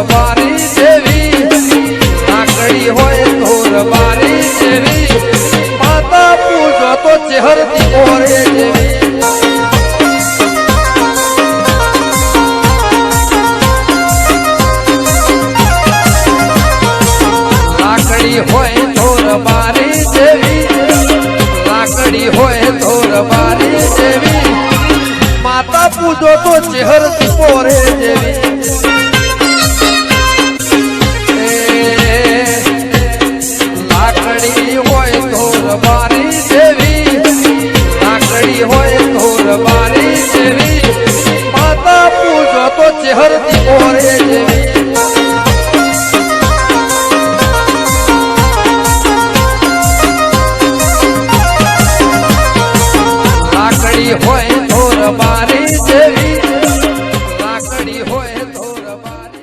બારી જેવી લાકડી હોય ધોર બારી જેવી માતા પૂજો તો ચહેરતી ઓરે જેવી લાકડી હોય ધોર બારી જેવી લાકડી હોય ધોર બારી જેવી માતા પૂજો તો ચહેરતી ઓરે જેવી લાકડી હોય ધોર બારી જેવી લાકડી હોય ધોર બારી જેવી માતા પૂજો તો ચહેરતી ઓરે જેવી લાકડી હોય ધોર બારી જેવી લાકડી હોય ધોર બારી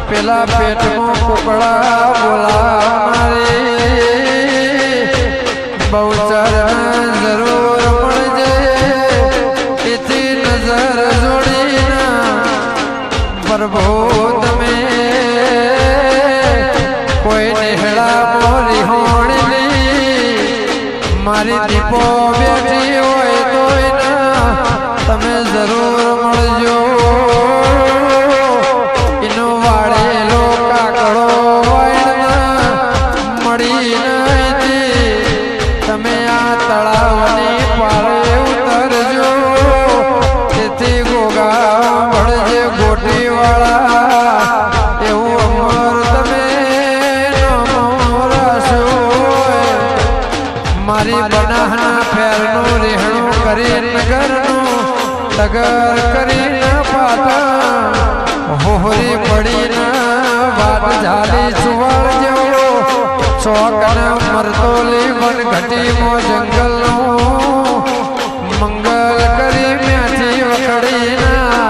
પેલા પેટમાં કુકડા બોલાવનારી બહુચર જરૂર મળજે એથી નજર જોડીને પ્રભુ તમે કોઈ નિહળા બોલી હોણલી મારી દીપો બેઠી હોય તોય તમે જરૂર મળજો તમે આ તળાવની પારે ઉતરજો તેથી ગોગા ભળજે ગોટી વાળા એવું અમર તમે નમરાશો મારી બનાહના ફેરનું રહેણું કરી નગરનું તગર કરીને પાતા હોહરી પડીને વાત ઝાલી સુવળ જેવો ચોકના મરતોલી વન ઘટીમાં જંગલનો મંગલ કરી મ્યાથી વખડીના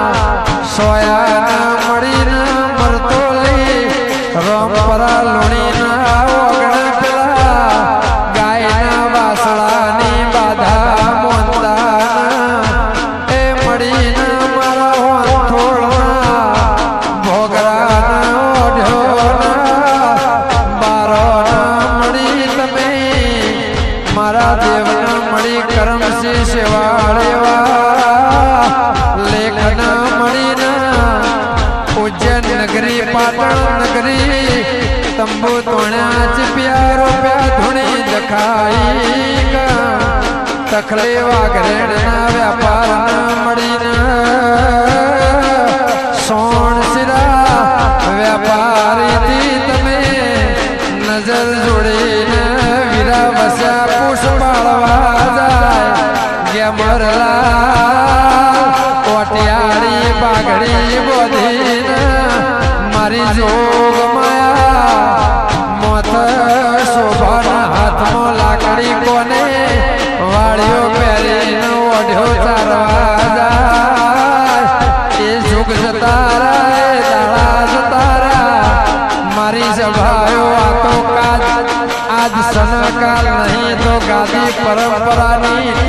સોયાના મળીના મરતોલી રમપરા લુણીના ઓગણા પેલા ગાયના વાસળાની બાધા મોંતાના એ મળીના મારા થોડના ભોગરાના ઓઢ્યોના મારા દેવના મળી કરમસી સેવાળેવા લેખના મળીના ઉજ્જૈન નગરી પાટણ નગરી તંબુ તોણ્યા ચીપિયા રૂપિયા ધૂણી જખાઈ તખલે વાઘરેડના વ્યાપારના મળીના સોણ શિરા વ્યાપારીથી તમે નજર જોડીને વીરા વસ્યા પુષ્પાળવા જાય ગેમરલા કોટિયાળી પાઘડી બોધીને મારી જોગ માયા મોત શોભાના હાથમાં લાકડી કોને વાળીઓ પહેરીને ઓઢ્યો ચારવા જાય એ જુગ જતારા એ દાડા જતારા મારી સભાયો આ તો કાજ આજ સનકાલ નહીં તો ગાદી પરંપરાની